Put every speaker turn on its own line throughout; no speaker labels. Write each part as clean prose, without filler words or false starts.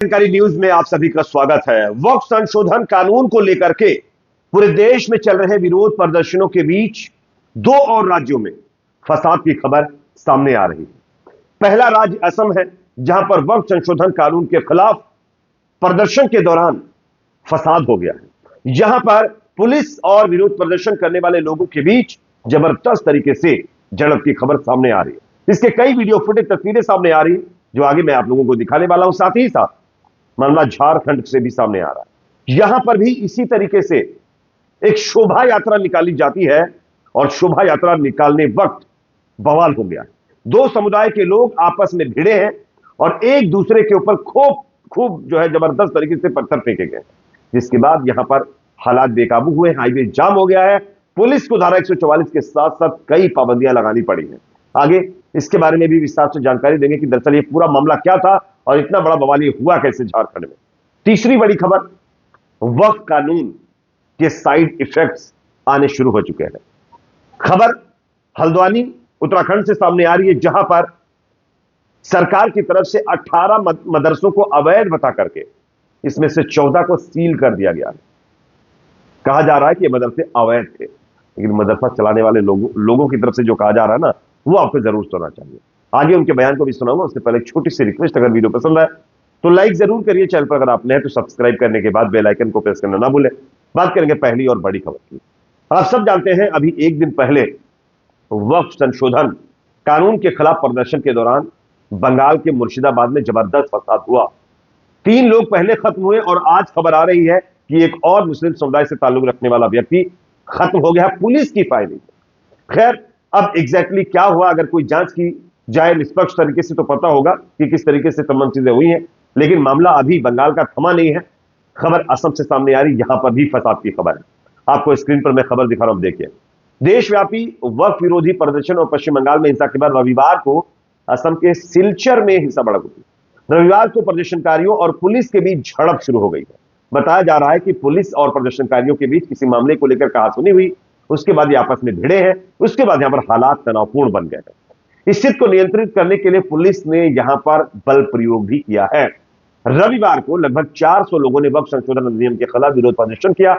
जानकारी न्यूज में आप सभी का स्वागत है। वक्फ संशोधन कानून को लेकर के पूरे देश में चल रहे विरोध प्रदर्शनों के बीच दो और राज्यों में फसाद की खबर सामने आ रही है। पहला राज्य असम है, जहां पर वक्फ संशोधन कानून के खिलाफ प्रदर्शन के दौरान फसाद हो गया है। यहां पर पुलिस और विरोध प्रदर्शन करने वाले लोगों के बीच जबरदस्त तरीके से झड़प की खबर सामने आ रही है। इसके कई वीडियो फुटेज तस्वीरें सामने आ रही है, जो आगे मैं आप लोगों को दिखाने वाला हूं। साथ ही साथ मामला झारखंड से भी सामने आ रहा है। यहां पर भी इसी तरीके से एक शोभा यात्रा निकाली जाती है और शोभा यात्रा निकालने वक्त बवाल हो गया। दो समुदाय के लोग आपस में भिड़े हैं और एक दूसरे के ऊपर खूब जो है जबरदस्त तरीके से पत्थर फेंके गए, जिसके बाद यहां पर हालात बेकाबू हुए, हाईवे जाम हो गया है। पुलिस को धारा 144 के साथ साथ कई पाबंदियां लगानी पड़ी हैं। आगे इसके बारे में भी विस्तार से जानकारी देंगे कि दरअसल ये पूरा मामला क्या था और इतना बड़ा बवाल ये हुआ कैसे झारखंड में। तीसरी बड़ी खबर, वक्फ कानून के साइड इफेक्ट्स आने शुरू हो चुके हैं। खबर हल्द्वानी उत्तराखंड से सामने आ रही है, जहां पर सरकार की तरफ से 18 मदरसों को अवैध बता करके इसमें से 14 को सील कर दिया गया। कहा जा रहा है कि ये मदरसे अवैध थे, लेकिन मदरसा चलाने वाले लोगों की तरफ से जो कहा जा रहा है ना, वो आपको जरूर सुनना चाहिए। आगे उनके बयान को भी सुनाऊंगा, उससे पहले एक छोटी सी रिक्वेस्ट, अगर वीडियो पसंद आए तो लाइक जरूर करिए। चैनल पर अगर आप नए हैं तो सब्सक्राइब करने के बाद बेल आइकन को प्रेस करना ना भूलें। बात करेंगे पहली और बड़ी खबर की। आप सब जानते हैं, अभी एक दिन पहले वक्फ संशोधन कानून के खिलाफ प्रदर्शन के दौरान बंगाल के मुर्शिदाबाद में जबरदस्त फसाद हुआ। 3 लोग पहले खत्म हुए और आज खबर आ रही है कि एक और मुस्लिम समुदाय से ताल्लुक रखने वाला व्यक्ति खत्म हो गया पुलिस की फायरिंग। खैर, अब एग्जैक्टली क्या हुआ, अगर कोई जांच की जाए निष्पक्ष तरीके से तो पता होगा कि किस तरीके से तमाम चीजें हुई हैं। लेकिन मामला अभी बंगाल का थमा नहीं है। खबर असम से सामने आ रही, यहां पर भी फसाद की खबर है। आपको स्क्रीन पर मैं खबर दिखा रहा हूं, देखिए। देशव्यापी वक्फ विरोधी प्रदर्शन और पश्चिम बंगाल में हिंसा के बाद रविवार को असम के सिलचर में हिंसा भड़क उठी। रविवार को प्रदर्शनकारियों और पुलिस के बीच झड़प शुरू हो गई है। बताया जा रहा है कि पुलिस और प्रदर्शनकारियों के बीच किसी मामले को लेकर कहासुनी हुई, उसके बाद ये आपस में भिड़े हैं, उसके बाद यहां पर हालात तनावपूर्ण बन गए हैं। इस स्थिति को नियंत्रित करने के लिए पुलिस ने यहां पर बल प्रयोग भी किया है। रविवार को लगभग 400 लोगों ने वक्फ संशोधन अधिनियम के खिलाफ विरोध प्रदर्शन किया।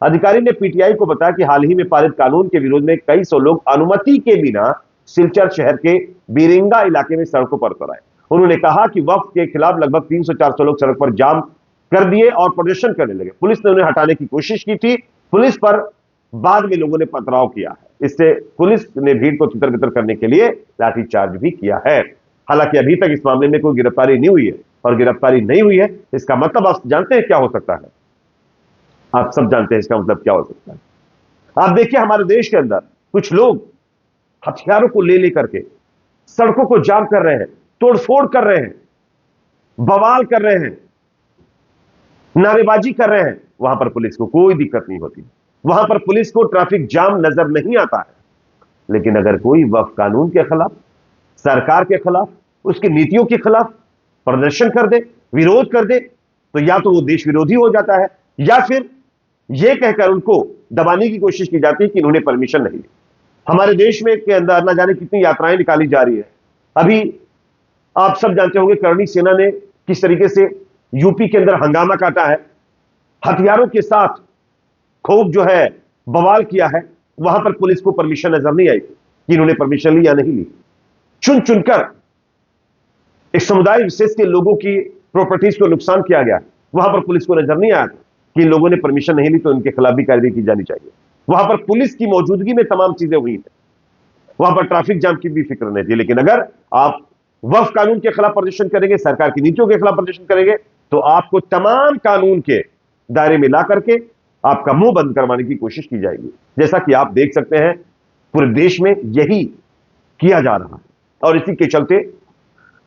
अधिकारी ने पीटीआई को बताया कि हाल ही में पारित कानून के विरोध में कई सौ लोग अनुमति के बिना सिलचर शहर के बीरिंगा इलाके में सड़कों पर उतर आए। उन्होंने कहा कि वक्फ के खिलाफ लगभग 300-400 लोग सड़क पर जाम कर दिए और प्रदर्शन करने लगे। पुलिस ने उन्हें हटाने की कोशिश की थी। पुलिस पर बाद में लोगों ने पथराव किया है। इससे पुलिस ने भीड़ को तितर-बितर करने के लिए लाठीचार्ज भी किया है। हालांकि अभी तक इस मामले में कोई गिरफ्तारी नहीं हुई है, और गिरफ्तारी नहीं हुई है इसका मतलब आप जानते हैं क्या हो सकता है? आप सब जानते हैं इसका मतलब क्या हो सकता है। आप देखिए, हमारे देश के अंदर कुछ लोग हथियारों को ले लेकर के सड़कों को जाम कर रहे हैं, तोड़फोड़ कर रहे हैं, बवाल कर रहे हैं, नारेबाजी कर रहे हैं। वहां पर पुलिस को कोई दिक्कत नहीं होती, वहां पर पुलिस को ट्रैफिक जाम नजर नहीं आता है। लेकिन अगर कोई वक्फ कानून के खिलाफ, सरकार के खिलाफ, उसकी नीतियों के खिलाफ प्रदर्शन कर दे, विरोध कर दे, तो या तो वो देश विरोधी हो जाता है, या फिर यह कहकर उनको दबाने की कोशिश की जाती है कि इन्होंने परमिशन नहीं दी। हमारे देश में के अंदर न जाने कितनी यात्राएं निकाली जा रही है। अभी आप सब जानते होंगे, करणी सेना ने किस तरीके से यूपी के अंदर हंगामा काटा है, हथियारों के साथ खूब जो है बवाल किया है। वहां पर पुलिस को परमिशन नजर नहीं आई कि इन्होंने परमिशन ली या नहीं ली। चुन चुनकर एक समुदाय विशेष के लोगों की प्रॉपर्टीज को नुकसान किया गया। वहां पर पुलिस को नजर नहीं आया कि इन लोगों ने परमिशन नहीं ली, तो इनके खिलाफ भी कार्रवाई की जानी चाहिए। वहां पर पुलिस की मौजूदगी में तमाम चीजें हुई हैं, वहां पर ट्रैफिक जाम की भी फिक्र नहीं थी। लेकिन अगर आप वक्फ कानून के खिलाफ प्रदर्शन करेंगे, सरकार की नीतियों के खिलाफ प्रदर्शन करेंगे, तो आपको तमाम कानून के दायरे में ला करके आपका मुंह बंद करवाने की कोशिश की जाएगी। जैसा कि आप देख सकते हैं, पूरे देश में यही किया जा रहा है और इसी के चलते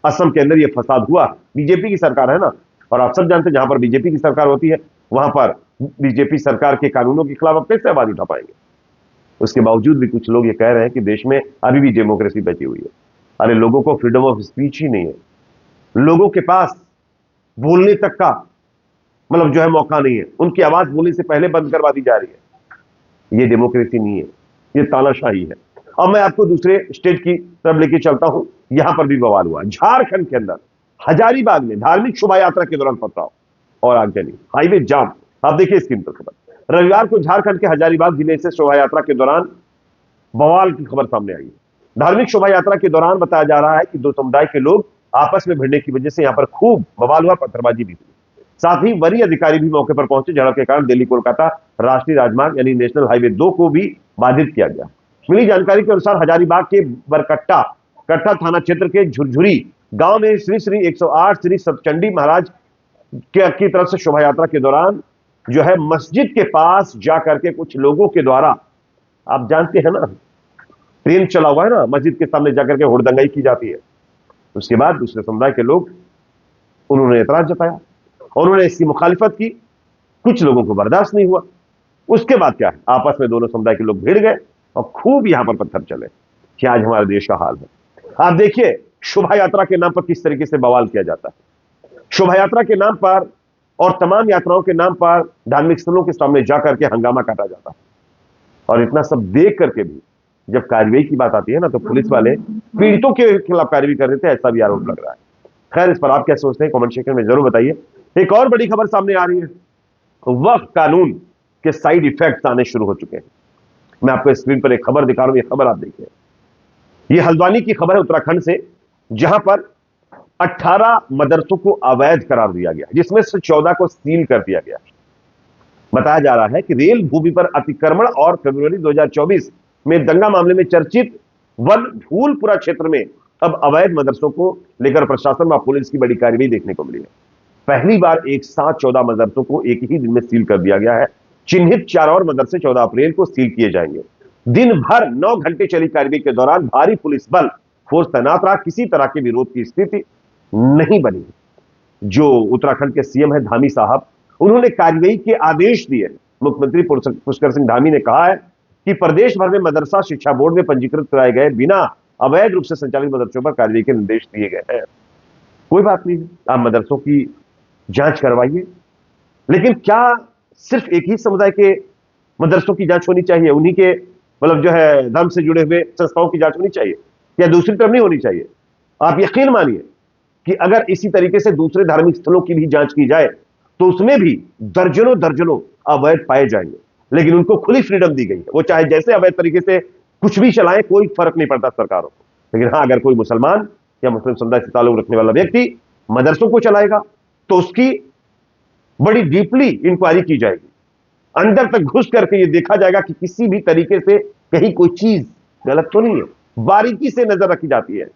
असम के अंदर यह फसाद हुआ। बीजेपी की सरकार है ना, और आप सब जानते हैं जहां पर बीजेपी की सरकार होती है, वहां पर बीजेपी सरकार के कानूनों के खिलाफ आप कैसे आवाज उठा पाएंगे? उसके बावजूद भी कुछ लोग ये कह रहे हैं कि देश में अभी भी डेमोक्रेसी बची हुई है। अरे, लोगों को फ्रीडम ऑफ स्पीच ही नहीं है, लोगों के पास बोलने तक का मतलब जो है मौका नहीं है, उनकी आवाज बोलने से पहले बंद करवा दी जा रही है। ये डेमोक्रेसी नहीं है, ये तानाशाही है। अब मैं आपको दूसरे स्टेट की तरफ लेके चलता हूं, यहां पर भी बवाल हुआ झारखंड के अंदर। हजारीबाग में धार्मिक शोभा यात्रा के दौरान पथराव और आगजनी, हाईवे जाम। आप देखिए स्क्रीन पर खबर। रविवार को झारखंड के हजारीबाग जिले से शोभा यात्रा के दौरान बवाल की खबर सामने आई है। धार्मिक शोभा यात्रा के दौरान बताया जा रहा है कि दो समुदाय के लोग आपस में भिड़ने की वजह से यहां पर खूब बवाल हुआ, पत्थरबाजी भी हुई। साथ ही वरीय अधिकारी भी मौके पर पहुंचे। झड़प के कारण दिल्ली कोलकाता राष्ट्रीय राजमार्ग यानी नेशनल हाईवे 2 को भी बाधित किया गया। मिली जानकारी के अनुसार हजारीबाग के बरकट्टा कट्टा थाना क्षेत्र के झुरझुरी गांव में श्री श्री 108 श्री सतचंडी महाराज की तरफ से शोभा यात्रा के दौरान जो है मस्जिद के पास जाकर के कुछ लोगों के द्वारा, आप जानते हैं ना, ट्रेन चला हुआ है ना, मस्जिद के सामने जाकर के हुड़दंगाई की जाती है। उसके बाद दूसरे समुदाय के लोग उन्होंने एतराज जताया और उन्होंने इसकी मुखालिफत की। कुछ लोगों को बर्दाश्त नहीं हुआ। उसके बाद क्या है, आपस में दोनों समुदाय के लोग भिड़ गए और खूब यहां पर पत्थर चले। क्या आज हमारे देश का हाल है। आप देखिए शोभा यात्रा के नाम पर किस तरीके से बवाल किया जाता है। शोभा यात्रा के नाम पर और तमाम यात्राओं के नाम पर धार्मिक स्थलों के सामने जाकर के हंगामा काटा जाता है। और इतना सब देख करके भी जब कार्रवाई की बात आती है ना, तो पुलिस वाले पीड़ितों के खिलाफ कार्रवाई कर रहे थे, ऐसा भी आरोप लग रहा है। खैर, इस पर आप क्या सोचते हैं कमेंट सेक्शन में जरूर बताइए। एक और बड़ी खबर सामने आ रही है। वक्फ कानून के साइड इफेक्ट्स आने शुरू हो चुके हैं। मैं आपको स्क्रीन पर एक खबर दिखा रहा हूं। ये खबर आप देखिए। ये हल्द्वानी की खबर है उत्तराखंड से, जहां पर 18 मदरसों को अवैध करार दिया गया, जिसमें से 14 को सील कर दिया गया। बताया जा रहा है कि रेल भूमि पर अतिक्रमण और फरवरी 2024 में दंगा मामले में चर्चित वन धूलपुरा क्षेत्र में अब अवैध मदरसों को लेकर प्रशासन व पुलिस की बड़ी कार्रवाई देखने को मिली है। पहली बार एक साथ 14 मदरसों को एक ही दिन में सील कर दिया गया है। चिन्हित 4 और मदरसे 14 अप्रैल को सील किए जाएंगे। दिन भर 9 घंटे चली कार्रवाई के दौरान भारी पुलिस बल फोर्स तैनात रहा। किसी तरह के विरोध की स्थिति नहीं बनी। जो उत्तराखंड के सीएम है धामी साहब, उन्होंने कार्रवाई के आदेश दिए। मुख्यमंत्री पुष्कर सिंह धामी ने कहा है कि प्रदेश भर में मदरसा शिक्षा बोर्ड में पंजीकृत कराए गए बिना अवैध रूप से संचालित मदरसों पर कार्रवाई के निर्देश दिए गए हैं। कोई बात नहीं, आप मदरसों की जांच करवाइए, लेकिन क्या सिर्फ एक ही समुदाय के मदरसों की जांच होनी चाहिए, उन्हीं के मतलब जो है धर्म से जुड़े हुए संस्थाओं की जांच होनी चाहिए, या दूसरी तरफ नहीं होनी चाहिए? आप यकीन मानिए कि अगर इसी तरीके से दूसरे धार्मिक स्थलों की भी जांच की जाए तो उसमें भी दर्जनों अवैध पाए जाएंगे। लेकिन उनको खुली फ्रीडम दी गई है, वो चाहे जैसे अवैध तरीके से कुछ भी चलाएं, कोई फर्क नहीं पड़ता सरकारों को। लेकिन हाँ, अगर कोई मुसलमान या मुस्लिम समुदाय से ताल्लुक रखने वाला व्यक्ति मदरसों को चलाएगा तो उसकी बड़ी डीपली इंक्वायरी की जाएगी। अंदर तक घुस करके ये देखा जाएगा कि किसी भी तरीके से कहीं कोई चीज गलत तो नहीं है। बारीकी से नजर रखी जाती है।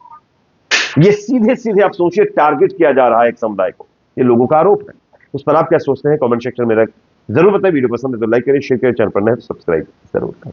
ये सीधे सीधे आप सोचिए टारगेट किया जा रहा है एक समुदाय को। ये लोगों का आरोप है। उस पर आप क्या सोचते हैं कमेंट सेक्शन में जरूर बताएं। वीडियो पसंद है तो लाइक करें, शेयर करें, चैनल पर नए तो सब्सक्राइब जरूर करें।